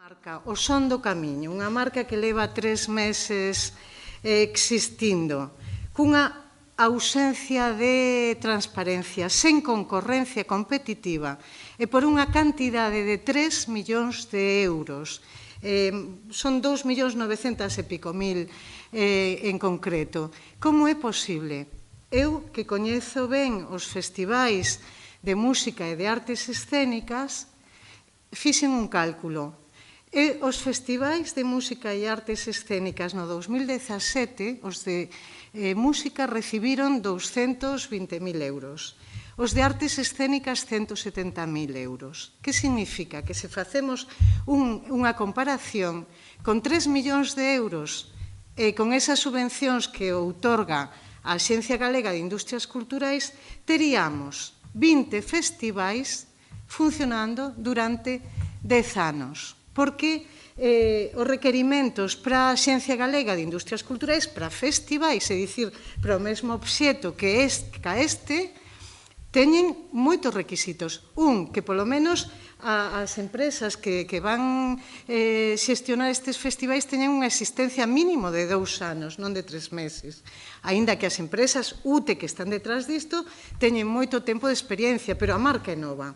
Marca, o Son do Camiño, unha marca que leva 3 meses existindo, cunha ausencia de transparencia, sen concorrencia competitiva e por unha cantidade de 3 millóns de euros. Son 2.900.000 e pico en concreto. Como é posible? Eu, que coñezo ben os festivais de música e de artes escénicas, fixen un cálculo. E os festivais de música e artes escénicas no 2017, os de música recibiron 220.000 euros. Os de artes escénicas 170.000 euros. Que significa? Que se facemos unha comparación con 3 millóns de euros e con esas subvencións que outorga a Axencia Galega de Industrias Culturais, teríamos 20 festivais funcionando durante 10 anos. Porque os requerimentos para a Axencia Galega de Industrias Culturais, para festivais, é dicir, para o mesmo obxeto que este, teñen moitos requisitos. Que polo menos as empresas que van xestionar estes festivais teñen unha existencia mínimo de 2 anos, non de 3 meses. Aínda que as empresas UTE que están detrás disto teñen moito tempo de experiencia, pero a marca é nova.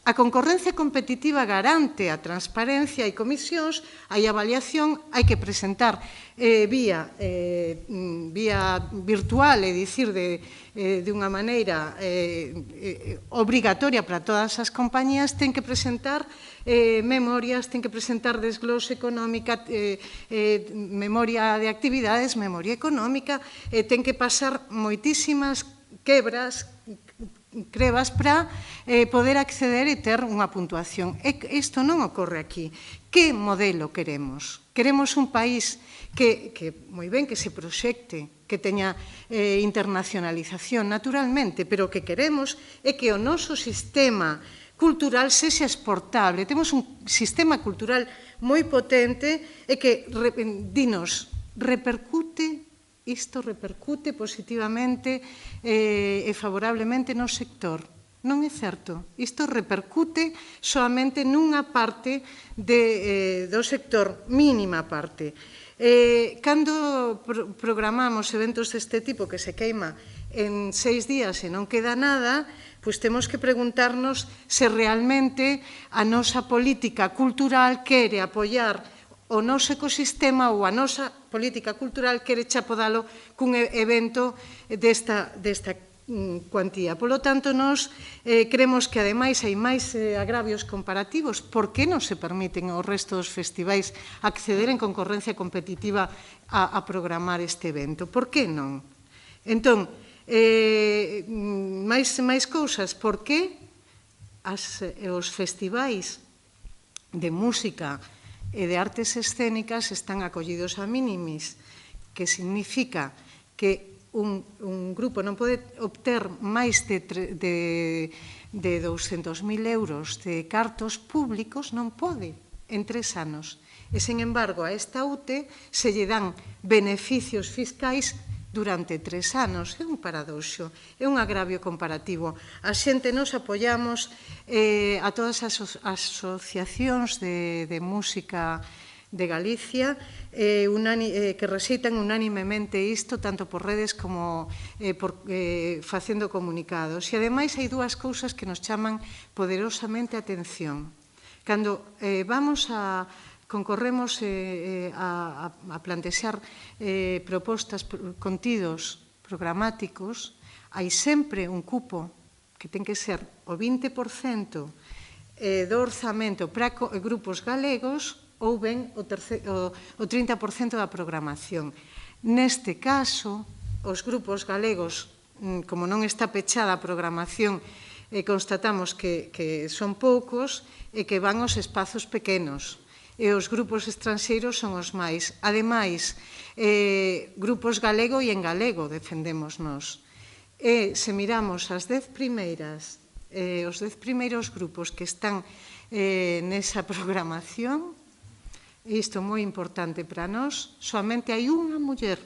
A concorrencia competitiva garante a transparencia e comisións, hai avaliación, hai que presentar vía virtual, é dicir, de unha maneira obrigatoria para todas as compañías, ten que presentar memorias, ten que presentar desglose económica, memoria de actividades, memoria económica, ten que pasar moitísimas crebas para poder acceder e ter unha puntuación. Isto non ocorre aquí. Que modelo queremos? Queremos un país que moi ben, que se proxecte, que teña internacionalización naturalmente, pero o que queremos é que o noso sistema cultural sexa exportable. Temos un sistema cultural moi potente e que, dinos, isto repercute positivamente e favorablemente no sector. Non é certo. Isto repercute soamente nunha parte do sector, mínima parte. Cando programamos eventos deste tipo que se queima en 6 días e non queda nada, pois temos que preguntarnos se realmente a nosa política cultural quere apoiar o noso ecosistema ou a nosa política cultural quere chapodalo cun evento desta cuantía. Polo tanto, nós creemos que, ademais, hai máis agravios comparativos. Por que non se permiten ao resto dos festivais acceder en concorrencia competitiva a programar este evento? Por que non? Entón, máis cousas. Por que os festivais de música e de artes escénicas están acollidos a minimis, que significa que un grupo non pode obter máis de 200.000 euros de cartos públicos, non pode, en 3 anos. E, sen embargo, a esta UTE se lle dan beneficios fiscais durante 3 anos. É un paradoxo, é un agravio comparativo. A xente nos apoiamos a todas as asociacións de música de Galicia que rexeitan unánimemente isto, tanto por redes como facendo comunicados. E, ademais, hai 2 cousas que nos chaman poderosamente a atención. Cando concorremos a plantexar propostas, contidos programáticos, hai sempre un cupo que ten que ser o 20% do orzamento para grupos galegos ou ben o 30% da programación. Neste caso, os grupos galegos, como non está pechada a programación, constatamos que son poucos e que van aos espazos pequenos. E os grupos estranxeiros son os máis. Ademais, grupos galego e en galego defendemos nós. E se miramos os 10 primeiros grupos que están nesa programación, isto é moi importante para nós, soamente hai unha muller.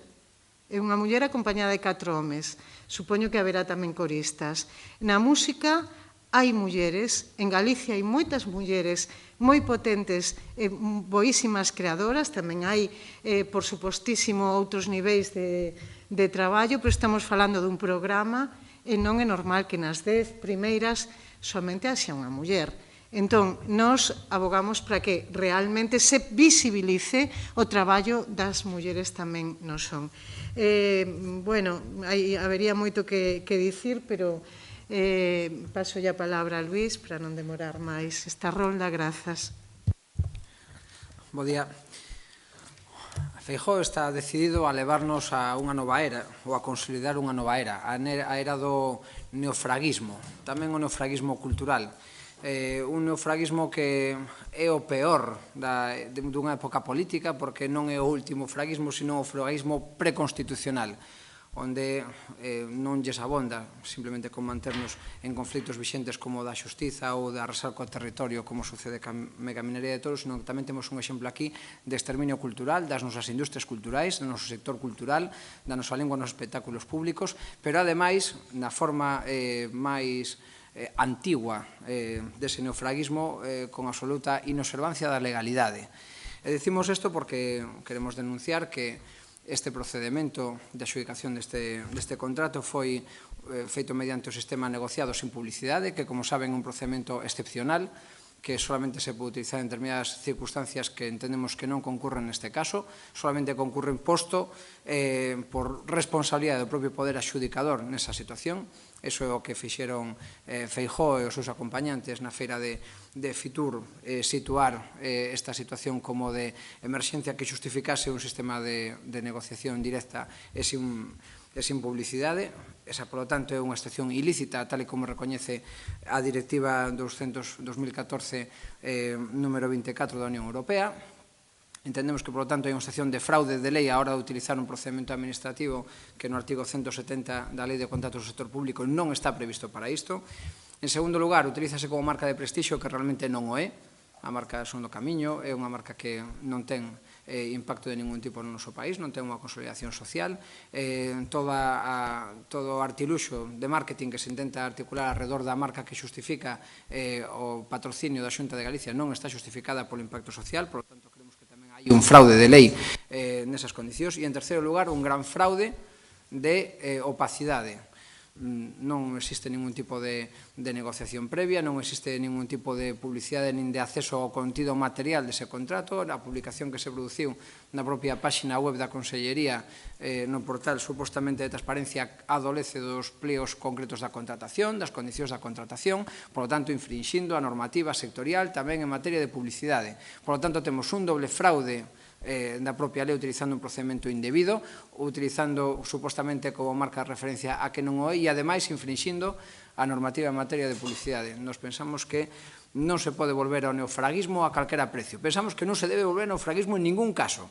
É unha muller acompañada de 4 homes. Supoño que haberá tamén coristas. Na música hai mulleres, en Galicia hai moitas mulleres moi potentes e boísimas creadoras, tamén hai, por supostísimo, outros niveis de traballo, pero estamos falando dun programa e non é normal que nas 10 primeiras somente haxa unha muller. Entón, nos abogamos para que realmente se visibilice o traballo das mulleres tamén non son. Bueno, habería moito que dicir, pero paso a palabra a Luís para non demorar máis esta rolda. Grazas. Bo día. Feijóo está decidido a levarnos a unha nova era, ou a consolidar unha nova era, a era do neofraguismo, tamén o neofraguismo cultural. Un neofraguismo que é o peor dunha época política, porque non é o último fraguismo, sino o fraguismo preconstitucional, onde non lles abonda simplemente con manternos en conflitos vixentes como o da xustiza ou de arrasar co territorio, como sucede ca megaminería de toros, sino que tamén temos un exemplo aquí de exterminio cultural das nosas industrias culturais, do noso sector cultural, da nosa lingua nos espectáculos públicos, pero ademais, na forma máis antigua dese neofraguismo, con absoluta inobservancia da legalidade. E dicimos isto porque queremos denunciar que este procedimento de adxudicación deste contrato foi feito mediante o sistema negociado sin publicidade, que, como saben, é un procedimento excepcional, que solamente se pode utilizar en determinadas circunstancias que entendemos que non concurren neste caso, solamente concurren posto por responsabilidade do propio poder adxudicador nesa situación. Iso é o que fixeron Feijóo e os seus acompañantes na feira de Fitur, situar esta situación como de emerxencia que justificase un sistema de negociación directa e sin publicidade. Esa, polo tanto, é unha excepción ilícita, tal e como recoñece a Directiva 2014, número 24 da Unión Europea. Entendemos que, polo tanto, hai unha excepción de fraude de lei a hora de utilizar un procedimento administrativo que no artigo 170 da Lei de Contratos do Sector Público non está previsto para isto. En segundo lugar, utilízase como marca de prestixio, que realmente non o é. A marca Segundo Camiño é unha marca que non ten impacto de ningún tipo no noso país, non ten unha consolidación social. Todo o artiluxo de marketing que se intenta articular alrededor da marca que xustifica o patrocinio da Xunta de Galicia non está xustificada polo impacto social, por lo tanto, creemos que tamén hai un fraude de lei nesas condicións. E, en terceiro lugar, un gran fraude de opacidade. Non existe ningún tipo de negociación previa, non existe ningún tipo de publicidade nin de acceso ao contido material dese contrato. A publicación que se produciu na propia páxina web da Consellería no portal supostamente de transparencia adolece dos pliegos concretos da contratación, das condicións da contratación, por lo tanto, infrinxindo a normativa sectorial tamén en materia de publicidade. Por lo tanto, temos un doble fraude da propia lei utilizando un procedimento indebido, utilizando supostamente como marca de referencia a que non o é e, ademais, infrinxindo a normativa en materia de publicidade. Nos pensamos que non se pode volver ao neofraguismo a calquera precio. Pensamos que non se debe volver ao neofraguismo en ningún caso.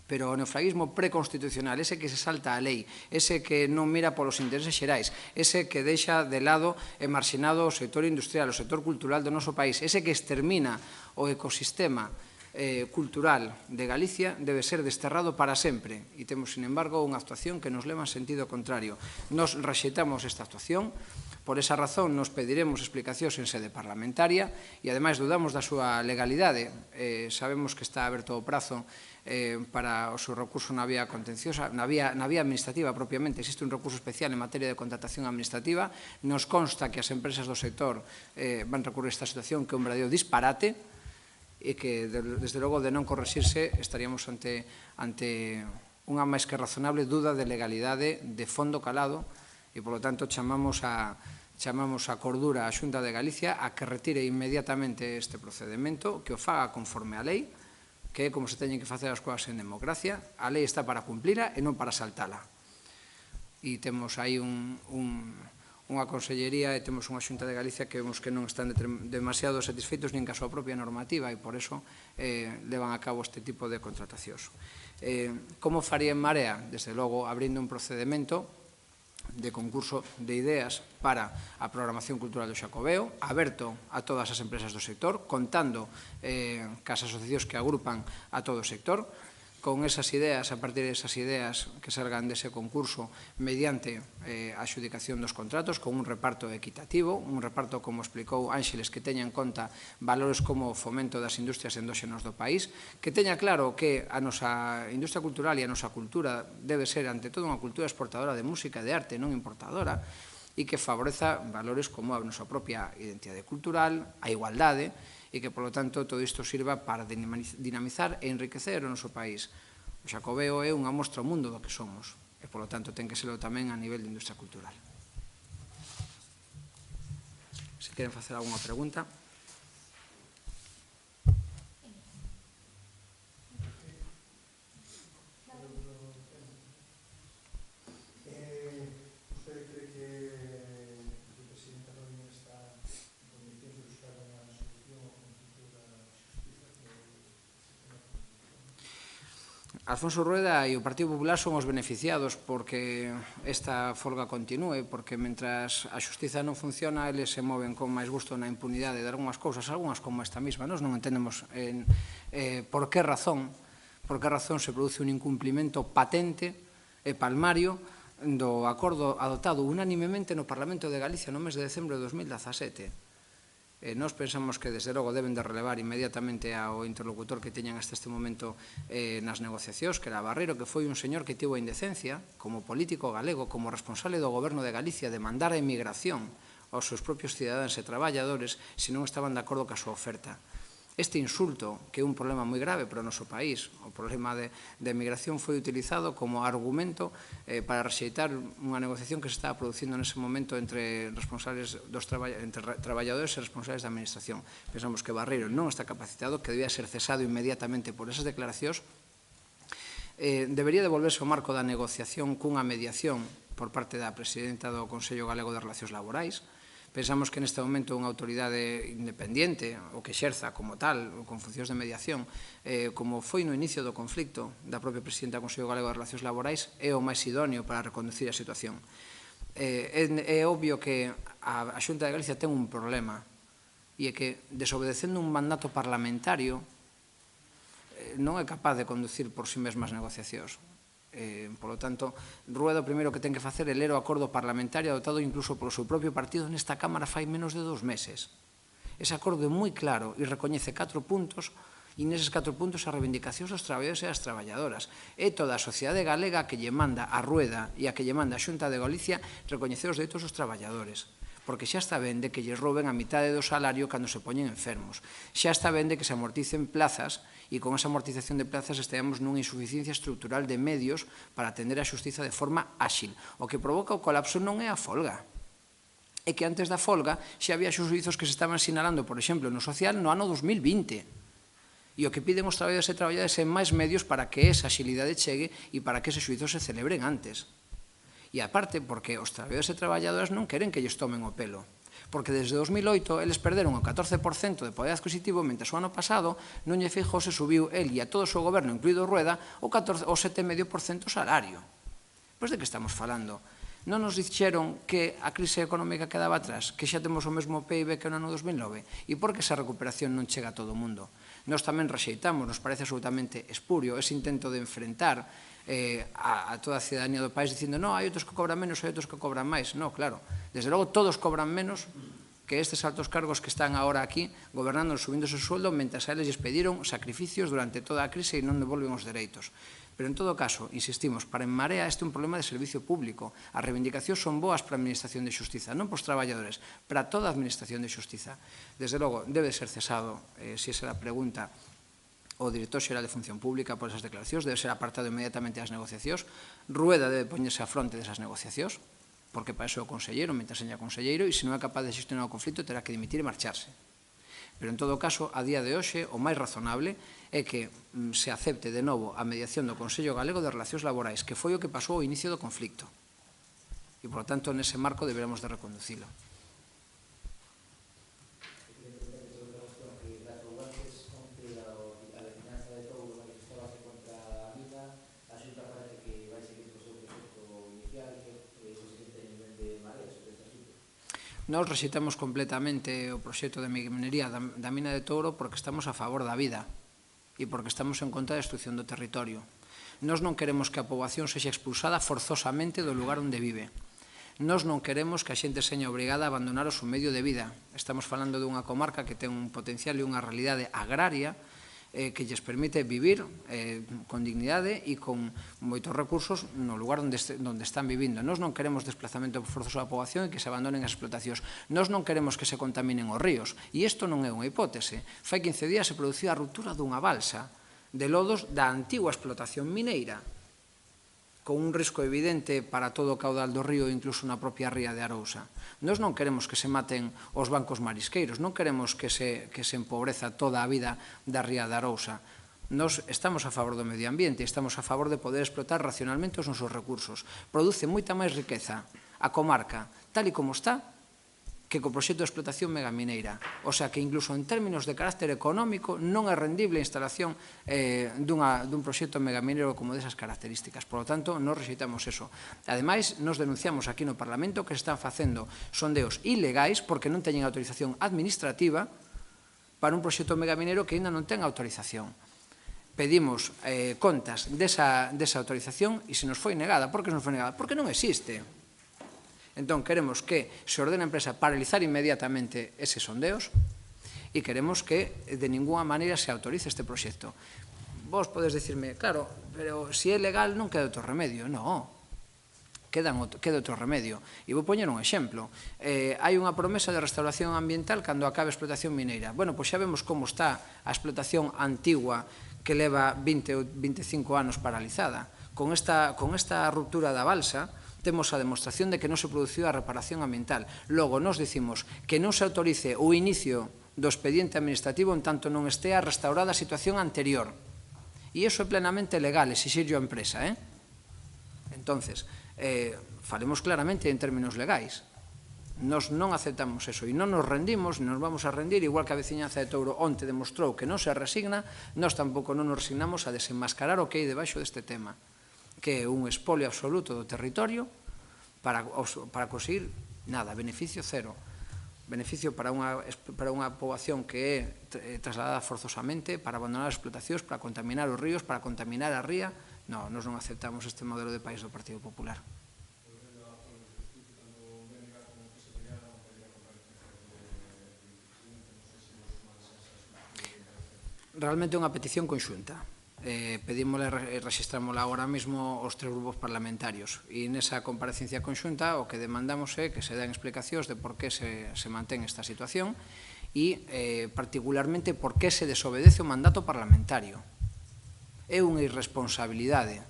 Pero o neofraguismo preconstitucional, ese que se salta a lei, ese que non mira polos intereses xerais, ese que deixa de lado e marxinado o sector industrial, o sector cultural do noso país, ese que extermina o ecosistema cultural de Galicia, debe ser desterrado para sempre. E temos, sin embargo, unha actuación que nos leva en sentido contrario. Nos rexeitamos esta actuación. Por esa razón, nos pediremos explicacións en sede parlamentaria e, ademais, dudamos da súa legalidade. Sabemos que está aberto o prazo para o seu recurso na vía contenciosa, na vía administrativa propiamente. Existe un recurso especial en materia de contratación administrativa. Nos consta que as empresas do sector van recurrir a esta situación, que é un verdadero disparate, e que, desde logo, de non correxirse, estaríamos ante unha máis que razonable duda de legalidade de fondo calado e, polo tanto, chamamos a cordura á Xunta de Galicia a que retire inmediatamente este procedimento, que o faga conforme a lei, que é como se teñen que facer as cousas en democracia. A lei está para cumplila e non para saltala. E temos aí unha consellería e temos unha Xunta de Galicia que vemos que non están demasiado satisfeitos nin ca súa propia normativa e por eso levan a cabo este tipo de contratacións. Como faría en Marea? Desde logo, abrindo un procedimento de concurso de ideas para a programación cultural do Xacobeo, aberto a todas as empresas do sector, contando cas asociacións que agrupan a todo o sector, con esas ideas, a partir desas ideas que salgan dese concurso, mediante a adxudicación dos contratos, con un reparto equitativo, un reparto, como explicou Ángeles, que teña en conta valores como o fomento das industrias endóxenas do país, que teña claro que a nosa industria cultural e a nosa cultura debe ser, ante todo, unha cultura exportadora de música e de arte, non importadora, e que favoreza valores como a nosa propia identidade cultural, a igualdade, e que, polo tanto, todo isto sirva para dinamizar e enriquecer o noso país. O Xacobeo é unha mostra ao mundo do que somos, e, polo tanto, ten que serlo tamén a nivel de industria cultural. Se queren facer algunha pregunta. Alfonso Rueda e o Partido Popular son os beneficiados porque esta folga continúe, porque mentras a xustiza non funciona, eles se moven con máis gusto na impunidade de algunhas cousas, algunhas como esta mesma. Nós non entendemos por que razón se produce un incumplimento patente e palmario do acordo adoptado unánimemente no Parlamento de Galicia no mes de decembro de 2017. Nós pensamos que, desde logo, deben de relevar inmediatamente ao interlocutor que teñan hasta este momento nas negociacións, que era Barreiro, que foi un señor que tivo a indecencia, como político galego, como responsable do goberno de Galicia, de mandar a emigración aos seus propios cidadáns e traballadores se non estaban de acordo ca súa oferta. Este insulto, que é un problema moi grave para o noso país, o problema de emigración, foi utilizado como argumento para rexeitar unha negociación que se estaba producindo nese momento entre traballadores e responsables da administración. Pensamos que Barreiro non está capacitado, que debía ser cesado inmediatamente por esas declaracións. Debería devolverse ao marco da negociación cunha mediación por parte da presidenta do Consello Galego de Relacións Laborais. Pensamos que neste momento unha autoridade independiente, ou que exerza como tal, con funcións de mediación, como foi no inicio do conflicto da propia presidenta do Consello Galego de Relacións Laborais, é o máis idóneo para reconducir a situación. É obvio que a Xunta de Galicia ten un problema, e é que, desobedecendo un mandato parlamentario, non é capaz de conducir por si mesmas negociacións. Por lo tanto, Rueda o primeiro que ten que facer é ler o acordo parlamentario adoptado incluso polo seu propio partido nesta Cámara fai menos de 2 meses. Ese acordo é moi claro e recoñece 4 puntos, e neses 4 puntos as reivindicacións dos traballadores e das traballadoras. É toda a sociedade galega que lle manda a Rueda e a que lle manda a Xunta de Galicia recoñecer os dereitos dos traballadores, porque xa está ben de que lles roben a mitade do salario cando se poñen enfermos. Xa está ben de que se amorticen plazas e con esa amortización de plazas esteamos nunha insuficiencia estrutural de medios para atender a xustiza de forma áxil. O que provoca o colapso non é a folga. É que antes da folga xa había xuízos que se estaban sinalando, por exemplo, no social no ano 2020. E o que piden os traballadores e traballadoras é máis medios para que esa axilidade chegue e para que eses xuízos se celebren antes. E aparte, porque os traballadores e traballadoras non queren que lles tomen o pelo. Porque desde 2008 eles perderon o 14% de poder adquisitivo, mentre o ano pasado Núñez Feijóo se subiu el e a todo o seu goberno, incluído Rueda, o 7,5% salario. Pois de que estamos falando? Non nos dixeron que a crise económica quedaba atrás, que xa temos o mesmo PIB que no ano 2009? E por que esa recuperación non chega a todo o mundo? Nós tamén rexeitamos, nos parece absolutamente espurio ese intento de enfrentar a toda a cidadanía do país dicindo non, hai outros que cobran menos, hai outros que cobran máis. Non, claro, desde logo todos cobran menos que estes altos cargos que están agora aquí gobernando, subindo o seu sueldo, mentras a eles lles pediron sacrificios durante toda a crise e non devolven os dereitos. Pero, en todo caso, insistimos, para En Marea este é un problema de servicio público. As reivindicacións son boas para a Administración de Xustiza, non para os traballadores, para toda a Administración de Xustiza. Desde logo, debe ser cesado, se esa é a pregunta, o director xeral de Función Pública por esas declaracións, debe ser apartado inmediatamente das negociacións. Rueda debe poñerse a fronte desas negociacións, porque para iso é o conselleiro, mentre seña conselleiro, e se non é capaz de xestionar o conflito, terá que dimitir e marcharse. Pero, en todo caso, a día de hoxe, o máis razonable é que se acepte de novo a mediación do Consello Galego de Relacións Laborais, que foi o que pasou ao inicio do conflicto. E, por lo tanto, nese marco deberemos de reconducilo. Nós rexeitamos completamente o proxecto de minería da mina de Touro porque estamos a favor da vida e porque estamos en contra da destrucción do territorio. Nós non queremos que a poboación sexa expulsada forzosamente do lugar onde vive. Nós non queremos que a xente seña obrigada a abandonar o seu medio de vida. Estamos falando dunha comarca que ten un potencial e unha realidade agraria que lles permite vivir con dignidade e con moitos recursos no lugar onde están vivindo. Nós non queremos desplazamento forzoso da poboación e que se abandonen as explotacións. Nós non queremos que se contaminen os ríos. E isto non é unha hipótese. Fai 15 días se produciu a ruptura dunha balsa de lodos da antigua explotación mineira, con un risco evidente para todo o caudal do río e incluso na propia ría de Arousa. Nós non queremos que se maten os bancos marisqueiros, non queremos que se empobreza toda a vida da ría de Arousa. Nós estamos a favor do medio ambiente, estamos a favor de poder explotar racionalmente os nosos recursos. Produce moita máis riqueza a comarca, tal e como está, que co proxecto de explotación megamineira. O sea, que incluso en términos de carácter económico non é rendible a instalación dun proxecto megamineiro como desas características. Por lo tanto, nos rexeitamos eso. Ademais, nos denunciamos aquí no Parlamento que se están facendo sondeos ilegais porque non teñen autorización administrativa para un proxecto megamineiro que ainda non ten autorización. Pedimos contas desa autorización e se nos foi negada. Por que se nos foi negada? Porque non existe. Entón, queremos que se ordene a empresa paralizar inmediatamente eses sondeos e queremos que de ninguna maneira se autorice este proxecto. Vos podes dicirme, claro, pero se é legal non queda outro remedio. Non, queda outro remedio. E vou poñer un exemplo. Hai unha promesa de restauración ambiental cando acabe a explotación mineira. Bueno, pois xa vemos como está a explotación antigua que leva 20 ou 25 anos paralizada. Con esta ruptura da balsa, temos a demostración de que non se produciu a reparación ambiental. Logo, nos dicimos que non se autorice o inicio do expediente administrativo en tanto non estea restaurada a situación anterior. E iso é plenamente legal, exixirlo a empresa. Entonces, falemos claramente en términos legais. Nos non aceptamos eso e non nos rendimos, nos vamos a rendir, igual que a veciñanza de Touro onte demostrou que non se resigna, nós tampouco non nos resignamos a desenmascarar o que hai debaixo deste tema, que é un espolio absoluto do territorio para conseguir nada, beneficio cero. Beneficio para unha poboación que é trasladada forzosamente para abandonar as explotacións, para contaminar os ríos, para contaminar a ría. Non, nós non aceptamos este modelo de país do Partido Popular. Realmente é unha petición conxunta. Pedímosle e rexistrámosla agora mesmo os tres grupos parlamentarios e nesa comparecencia conxunta o que demandamos é que se den explicacións de por que se mantén esta situación e particularmente por que se desobedece o mandato parlamentario. É unha irresponsabilidade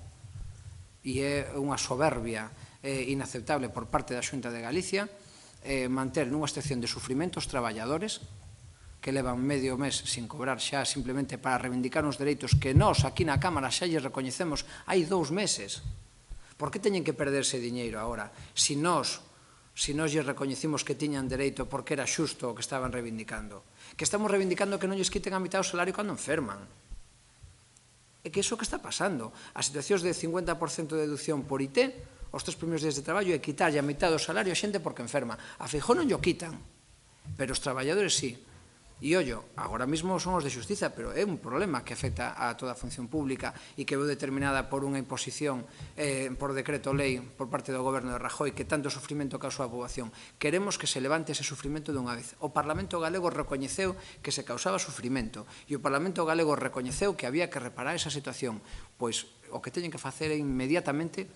e é unha soberbia inaceptable por parte da Xunta de Galicia manter nunha excepción de sufrimento os traballadores que levan medio mes sin cobrar xa simplemente para reivindicar uns dereitos que nós aquí na Cámara xa lles recoñecemos hai 2 meses. Por que teñen que perderse diñeiro agora? Se nós lles recoñecimos que tiñan dereito porque era xusto o que estaban reivindicando. Que estamos reivindicando que non lles quiten a mitad do salario cando enferman. É que iso que está pasando. As situacións de 50% de deducción por IT, os 3 primeiros días de traballo, é quitarlle a mitad do salario a xente porque enferma. A Feijóo non llo quitan, pero os traballadores sí. E, ollo, agora mesmo son os de xustiza, pero é un problema que afecta a toda a función pública e que veu determinada por unha imposición por decreto lei por parte do goberno de Rajoy que tanto sufrimento causou a poboación. Queremos que se levante ese sufrimento dunha vez. O Parlamento galego recoñeceu que se causaba sufrimento e o Parlamento galego recoñeceu que había que reparar esa situación. Pois o que teñen que facer é inmediatamente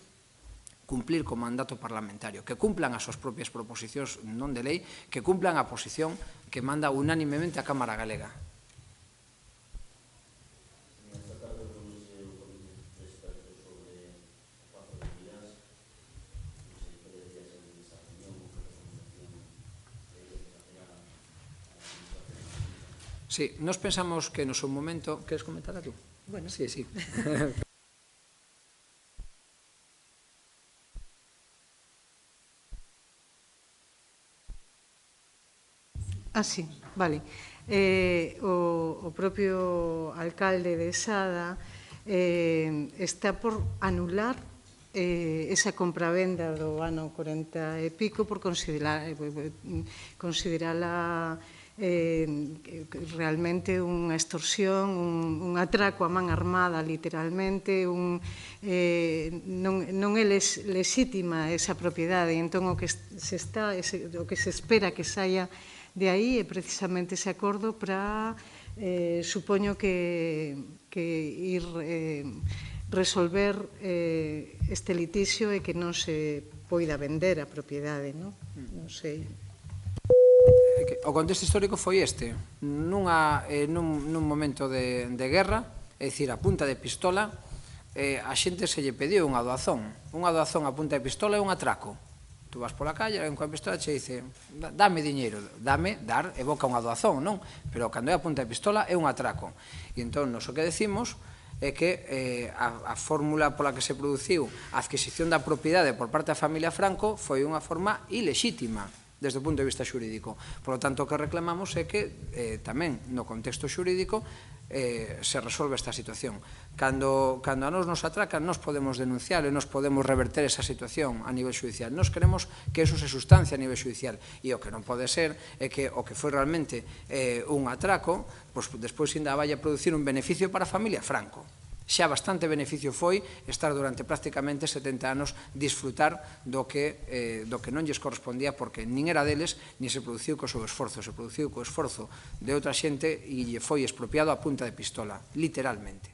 cumplir co mandato parlamentario, que cumplan as súas propias proposicións non de lei, que cumplan a posición que manda unánimemente a Cámara Galega. Sí, nós pensamos que no seu momento... Queres comentar tú? Bueno. Sí. Sí, vale. O propio alcalde de Sada está por anular esa compravenda do ano 40 e pico por considerala realmente unha extorsión, un atraco a man armada, literalmente, non é lexítima esa propiedade, entón o que se espera que saia de aí é precisamente ese acordo para, supoño que ir resolver este litixio e que non se poida vender a propiedade, non sei. O contexto histórico foi este. Nun momento de guerra, é dicir, a punta de pistola, a xente se lle pediu unha doazón. Unha doazón a punta de pistola é un atraco. Tú vas pola calle, alguén coa pistola che dice dame diñeiro, dar evoca unha doazón, non? Pero cando é a punta de pistola é un atraco. E entón, nos o que decimos é que a fórmula pola que se produciu a adquisición da propiedade por parte da familia Franco foi unha forma ilexítima desde o punto de vista xurídico. Por lo tanto, o que reclamamos é que tamén no contexto xurídico se resolve esta situación. Cando a nos atracan, nos podemos denunciar e nos podemos reverter esa situación a nivel judicial. Nos queremos que eso se sustancia a nivel judicial. E o que non pode ser é que o que foi realmente un atraco, despois ainda vai a producir un beneficio para a familia Franco. Xa bastante beneficio foi estar durante prácticamente 70 anos disfrutar do que non lles correspondía, porque nin era deles, nin se produciu co seu esforzo, se produciu co esforzo de outra xente e lle foi expropiado a punta de pistola, literalmente.